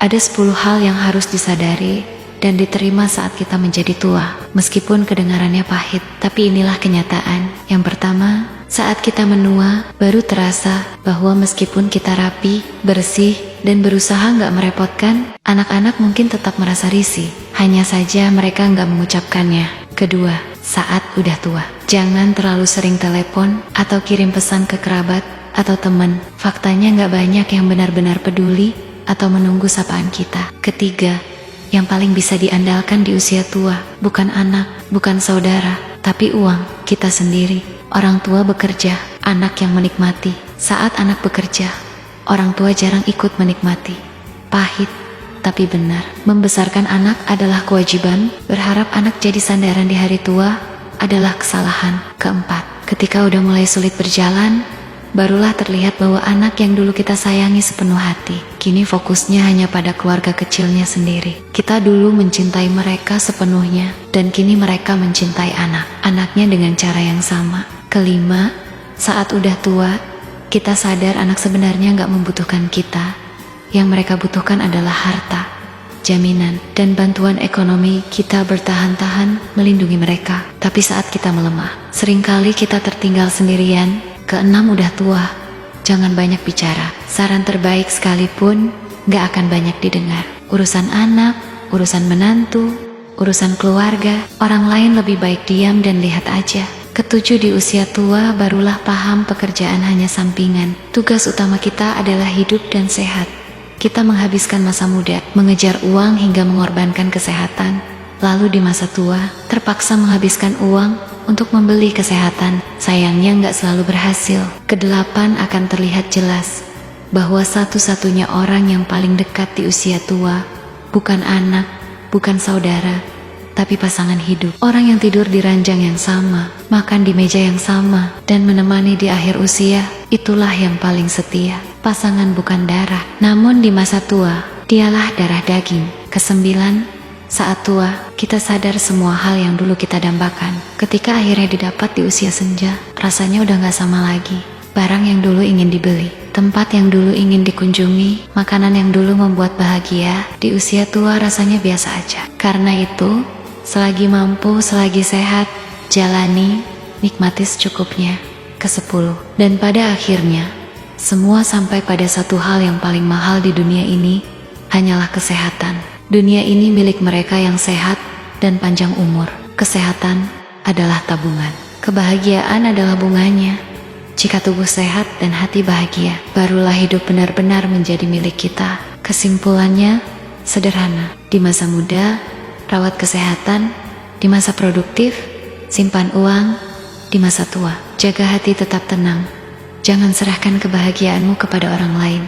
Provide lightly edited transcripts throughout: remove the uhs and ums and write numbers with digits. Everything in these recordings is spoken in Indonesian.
Ada 10 hal yang harus disadari dan diterima saat kita menjadi tua. Meskipun kedengarannya pahit, tapi inilah kenyataan. Yang pertama, saat kita menua, baru terasa bahwa meskipun kita rapi, bersih, dan berusaha nggak merepotkan, anak-anak mungkin tetap merasa risih. Hanya saja mereka nggak mengucapkannya. Kedua, saat udah tua, jangan terlalu sering telepon atau kirim pesan ke kerabat atau teman. Faktanya nggak banyak yang benar-benar peduli atau menunggu sapaan kita. Ketiga, yang paling bisa diandalkan di usia tua, bukan anak, bukan saudara, tapi uang kita sendiri. Orang tua bekerja, anak yang menikmati. Saat anak bekerja, orang tua jarang ikut menikmati. Pahit, tapi benar. Membesarkan anak adalah kewajiban, berharap anak jadi sandaran di hari tua adalah kesalahan. Keempat, ketika udah mulai sulit berjalan, barulah terlihat bahwa anak yang dulu kita sayangi sepenuh hati, kini fokusnya hanya pada keluarga kecilnya sendiri. Kita dulu mencintai mereka sepenuhnya, dan kini mereka mencintai anak-anaknya dengan cara yang sama. Kelima, saat udah tua, kita sadar anak sebenarnya nggak membutuhkan kita. Yang mereka butuhkan adalah harta, jaminan, dan bantuan ekonomi. Kita bertahan-tahan melindungi mereka. Tapi saat kita melemah, seringkali kita tertinggal sendirian. Keenam, udah tua, jangan banyak bicara. Saran terbaik sekalipun gak akan banyak didengar. Urusan anak, urusan menantu, urusan keluarga, orang lain lebih baik diam dan lihat aja. Ketujuh, di usia tua barulah paham pekerjaan hanya sampingan. Tugas utama kita adalah hidup dan sehat. Kita menghabiskan masa muda, mengejar uang hingga mengorbankan kesehatan. Lalu di masa tua, terpaksa menghabiskan uang untuk membeli kesehatan. Sayangnya nggak selalu berhasil. Kedelapan, akan terlihat jelas bahwa satu-satunya orang yang paling dekat di usia tua bukan anak, bukan saudara, tapi pasangan hidup. Orang yang tidur di ranjang yang sama, makan di meja yang sama, dan menemani di akhir usia, itulah yang paling setia. Pasangan bukan darah, namun di masa tua, dialah darah daging. Kesembilan, saat tua, kita sadar semua hal yang dulu kita dambakan. Ketika akhirnya didapat di usia senja, rasanya udah gak sama lagi. Barang yang dulu ingin dibeli, tempat yang dulu ingin dikunjungi, makanan yang dulu membuat bahagia, di usia tua rasanya biasa aja. Karena itu, selagi mampu, selagi sehat, jalani, nikmati secukupnya. Kesepuluh, dan pada akhirnya, semua sampai pada satu hal yang paling mahal di dunia ini, hanyalah kesehatan. Dunia ini milik mereka yang sehat dan panjang umur. Kesehatan adalah tabungan. Kebahagiaan adalah bunganya. Jika tubuh sehat dan hati bahagia, barulah hidup benar-benar menjadi milik kita. Kesimpulannya sederhana. Di masa muda, rawat kesehatan. Di masa produktif, simpan uang. Di masa tua, jaga hati tetap tenang. Jangan serahkan kebahagiaanmu kepada orang lain,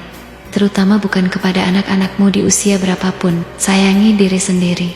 terutama bukan kepada anak-anakmu di usia berapapun. Sayangi diri sendiri.